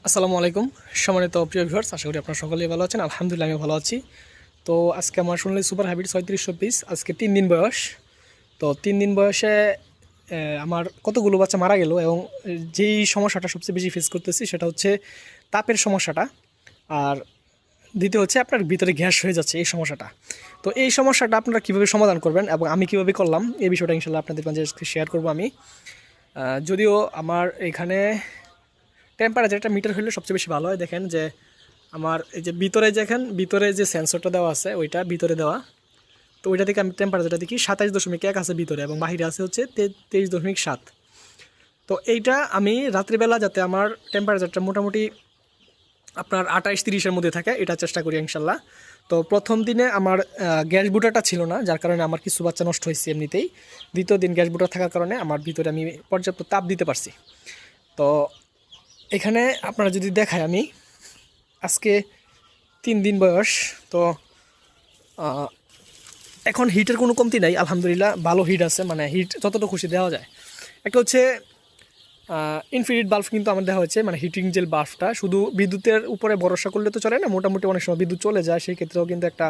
আসসালামু আলাইকুম সম্মানিত প্রিয় ভিউয়ার্স, আশা করি আপনারা সকলেই ভালো আছেন। আলহামদুলিল্লাহ আমি ভালো আছি। তো আজকে আমার শুনলে সুপার হ্যাবিট 3600 পিস, আজকে 3 দিন বয়স। তো 3 দিন বয়সে আমার কতগুলো বাচ্চা মারা গেল, এবং যেই সমস্যাটা সবচেয়ে বেশি ফেস করতেছি সেটা হচ্ছে তাপের সমস্যাটা। আর দ্বিতীয় হচ্ছে আপনার ভিতরে গ্যাস হয়ে যাচ্ছে এই সমস্যাটা। তো এই সমস্যাটা আপনারা কীভাবে সমাধান করবেন এবং আমি কীভাবে করলাম এই বিষয়টা ইনশাল্লাহ আপনাদের মাঝে শেয়ার করবো আমি। যদিও আমার এখানে টেম্পারেচারটা মিটার হলে সবচেয়ে বেশি ভালো হয়। দেখেন যে আমার এই যে ভিতরে যে সেন্সরটা দেওয়া আছে ওইটা ভিতরে দেওয়া, তো ওইটা থেকে আমি টেম্পারেচারটা দেখি 27.1 আছে ভিতরে, এবং বাহিরে আছে হচ্ছে 23.7। তো এইটা আমি রাত্রিবেলা যাতে আমার টেম্পারেচারটা মোটামুটি আপনার 28-30-এর মধ্যে থাকে এটা চেষ্টা করি ইনশাল্লাহ। তো প্রথম দিনে আমার গ্যাস বুটারটা ছিল না, যার কারণে আমার কিছু বাচ্চা নষ্ট হয়েছে এমনিতেই। দ্বিতীয় দিন গ্যাস বুটার থাকার কারণে আমার ভিতরে আমি পর্যাপ্ত তাপ দিতে পারছি। তো এখানে আপনারা যদি দেখায়, আমি আজকে 3 দিন বয়স। তো এখন হিটের কোনো কমতি নাই, আলহামদুলিল্লাহ ভালো হিট আছে, মানে হিট যতটা খুশি দেওয়া যায়। একটা হচ্ছে ইনফিনিট বাল্ব কিন্তু আমার দেওয়া হয়েছে, মানে হিটিং জেল বাল্বটা। শুধু বিদ্যুতের উপরে ভরসা করলে তো চলে না, মোটামুটি অনেক সময় বিদ্যুৎ চলে যায়, সেই ক্ষেত্রেও কিন্তু একটা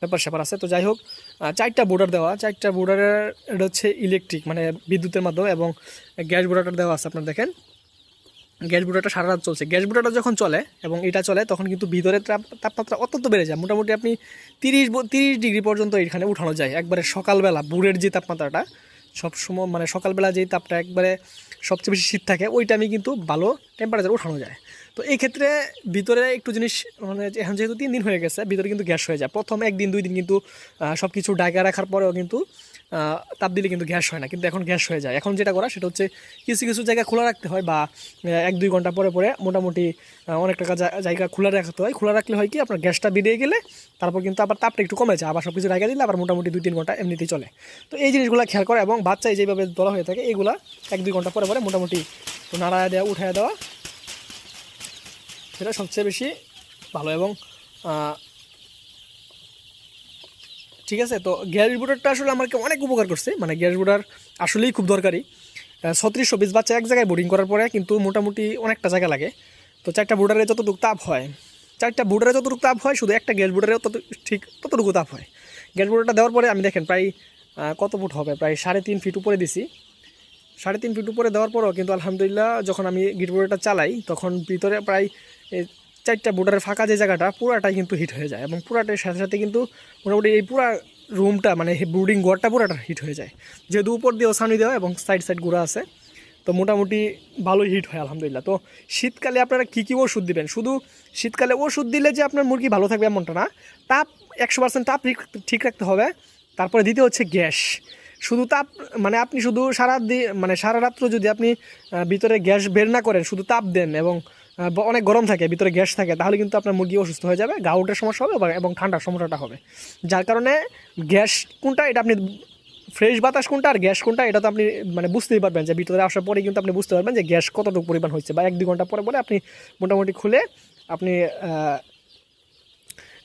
ব্যাপার স্যাপার আছে। তো যাই হোক, 4টা বোর্ডার দেওয়া, 4টা বোর্ডারের এটা হচ্ছে ইলেকট্রিক, মানে বিদ্যুতের মাধ্যমে, এবং গ্যাস বোর্ডারটা দেওয়া আছে। আপনারা দেখেন গ্যাস বুটারটা সারা রাত চলছে। গ্যাস বুটারটা যখন চলে এবং এটা চলে তখন কিন্তু ভিতরে তাপমাত্রা অত্যন্ত বেড়ে যায়। মোটামুটি আপনি 30 ডিগ্রি পর্যন্ত এখানে উঠানো যায়। একবারে সকালবেলা ভোরের যে তাপমাত্রাটা সবসময়, মানে সকালবেলা যেই তাপটা একবারে সবচেয়ে বেশি শীত থাকে, ওইটা আমি কিন্তু ভালো টেম্পারেচার উঠানো যায়। তো এই ক্ষেত্রে ভিতরে একটু জিনিস, মানে এখন যেহেতু 3 দিন হয়ে গেছে, ভিতরে কিন্তু গ্যাস হয়ে যায়। প্রথম 1 দিন 2 দিন কিন্তু সব কিছু ডাকা রাখার পরেও কিন্তু তাপ দিলে কিন্তু গ্যাস হয় না, কিন্তু এখন গ্যাস হয়ে যায়। এখন যেটা করা সেটা হচ্ছে কিছু কিছু জায়গা খোলা রাখতে হয়, বা 1-2 ঘন্টা পরে পরে মোটামুটি অনেক টাকা জায়গা খোলা রাখতে হয়। খোলা রাখলে হয় কি, আপনার গ্যাসটা বেরিয়ে গেলে তারপর কিন্তু আবার তাপটা একটু কমে যায়, আবার সব কিছু জায়গা দিলে আবার মোটামুটি 2-3 ঘন্টা এমনিতেই চলে। তো এই জিনিসগুলো খেয়াল করা, এবং বাচ্চায় যেভাবে ধরা হয়ে থাকে এইগুলা 1-2 ঘন্টা পরে পরে মোটামুটি নাড়ায় দেওয়া, উঠায় দেওয়া, সেটা সবচেয়ে বেশি ভালো। এবং ঠিক আছে, তো গ্যাস বুটারটা আসলে আমাকে অনেক উপকার করছে, মানে গ্যাস বুটার আসলেই খুব দরকারি। 3600 পিস বাচ্চা এক জায়গায় বোর্ডিং করার পরে কিন্তু মোটামুটি অনেকটা জায়গা লাগে। তো 4টা বুটারে যতটুকু তাপ হয়, 4টা বুটারে যতটুকু তাপ হয়, শুধু একটা গ্যাস বুটারেও ঠিক ততটুকু তাপ হয়। গ্যাস বুটারটা দেওয়ার পরে আমি দেখেন প্রায় কত ফুট হবে, প্রায় 3.5 ফিট উপরে দিছি। 3.5 ফিট উপরে দেওয়ার পরও কিন্তু আলহামদুলিল্লাহ যখন আমি গিট বুটারটা চালাই তখন ভিতরে প্রায় 4টা বুটারের ফাঁকা যে জায়গাটা পুরাটাই কিন্তু হিট হয়ে যায়, এবং পুরাটার সাথে সাথে কিন্তু মোটামুটি এই পুরা রুমটা, মানে ব্রুডিং ঘরটা পুরাটা হিট হয়ে যায়। যেহেতু উপর দিয়েও ছানি দেওয়া এবং সাইড গুঁড়া আছে, তো মোটামুটি ভালোই হিট হয় আলহামদুলিল্লাহ। তো শীতকালে আপনারা কী ওষুধ দিবেন? শুধু শীতকালে ওষুধ দিলে যে আপনার মুরগি ভালো থাকবে এমনটা না। তাপ 100% তাপ ঠিক রাখতে হবে। তারপরে দিতে হচ্ছে গ্যাস। শুধু তাপ, মানে আপনি শুধু সারা রাত্র যদি আপনি ভিতরে গ্যাস বের না করেন, শুধু তাপ দেন এবং অনেক গরম থাকে, ভিতরে গ্যাস থাকে, তাহলে কিন্তু আপনার মুরগি অসুস্থ হয়ে যাবে, গাউটের সমস্যা হবে এবং ঠান্ডার সমস্যাটা হবে। যার কারণে গ্যাস কোনটা, এটা আপনি ফ্রেশ বাতাস কোনটা আর গ্যাস কোনটা, এটা তো আপনি মানে বুঝতেই পারবেন যে ভিতরে আসার পরে কিন্তু আপনি বুঝতে পারবেন যে গ্যাস কতটুকু পরিমাণ হচ্ছে, বা 1-2 ঘন্টা পরে পরে আপনি মোটামুটি খুলে আপনি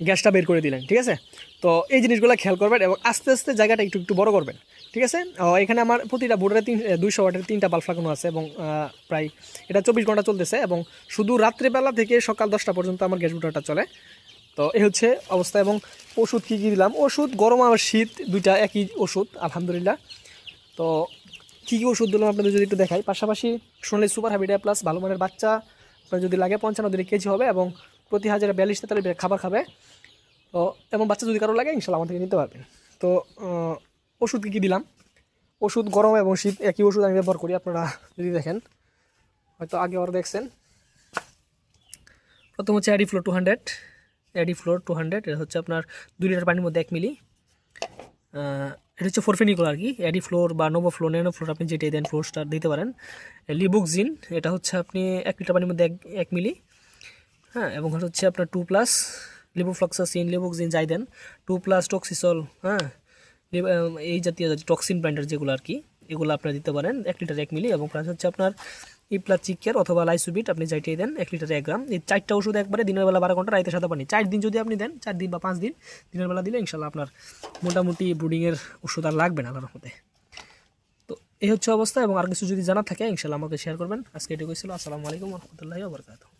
গ্যাসটা বের করে দিলেন। ঠিক আছে, তো এই জিনিসগুলো খেয়াল করবেন এবং আস্তে আস্তে জায়গাটা একটু একটু বড় করবেন। ঠিক আছে, এখানে আমার প্রতিটা বোর্ডারে 200 ওয়াটের 3টা বাল্ব লাগানো আছে, এবং প্রায় এটা 24 ঘন্টা চলতেছে, এবং শুধু রাত্রেবেলা থেকে সকাল 10টা পর্যন্ত আমার গ্যাস বুটারটা চলে। তো এই হচ্ছে অবস্থা। এবং ওষুধ কী কী দিলাম, ওষুধ গরম আর শীত দুইটা একই ওষুধ আলহামদুলিল্লাহ। তো কী কী ওষুধ দিলাম আপনাদের যদি একটু দেখাই। পাশাপাশি সোনালি সুপার হ্যাবিট প্লাস ভালো মানের বাচ্চা আপনার যদি লাগে 95 কেজি হবে, এবং প্রতি 1042-43 খাবার খাবে। তো এবং বাচ্চা যদি কারো লাগে ইনশাল্লাহ আমার থেকে নিতে পারবেন। তো ওষুধ কী কী দিলাম, ওষুধ গরম এবং শীত একই ওষুধ আমি ব্যবহার করি। আপনারা যদি দেখেন, হয়তো আগে আরও দেখছেন। প্রথম হচ্ছে অ্যাডিফ্লোর 200, এটা হচ্ছে আপনার 2 লিটার পানির মধ্যে 1 মিলি। এটা হচ্ছে ফরফেনিকল আর কি, অ্যাডিফ্লোর বা নোভোফ্লোর, ন্যানোফ্লোর, আপনি যেটাই দেন 4 স্টার দিতে পারেন। লিবুকজিন, এটা হচ্ছে আপনি 1 লিটার পানির মধ্যে 1 মিলি। হ্যাঁ, এবং হচ্ছে আপনার 2+ লিবোফ্লক্সাসিন, লিবুকজিন যাই দেন, 2+ টক্সিসল, হ্যাঁ, এই জাতীয় টক্সিন ব্র্যান্ডের যেগুলো আর কি, এগুলো আপনারা দিতে পারেন 1 লিটার 1 মিলি। এবং প্লাস হচ্ছে আপনার ইপ্লাচিকের অথবা লাইসুবিট, আপনি যাইটাই দেন 1 লিটারে 1 গ্রাম। এই 4টা ওষুধ একবারে দিনের বেলা 12 ঘন্টা, রাইতে সাদা পানি। 4 দিন যদি আপনি দেন, 4 দিন বা 5 দিন দিনের বেলা দিলে ইনশাল্লাহ আপনার মোটামুটি ব্রুডিংয়ের ওষুধ আর লাগবে না আল্লাহর রহমতে। তো এই হচ্ছে অবস্থা, এবং আর কিছু যদি জানা থাকে ইনশাল্লাহ আমাকে শেয়ার করবেন। আজকে এটুকুই ছিল। আসসালামু আলাইকুম ওয়া রাহমাতুল্লাহি ওয়া বারাকাতুহু।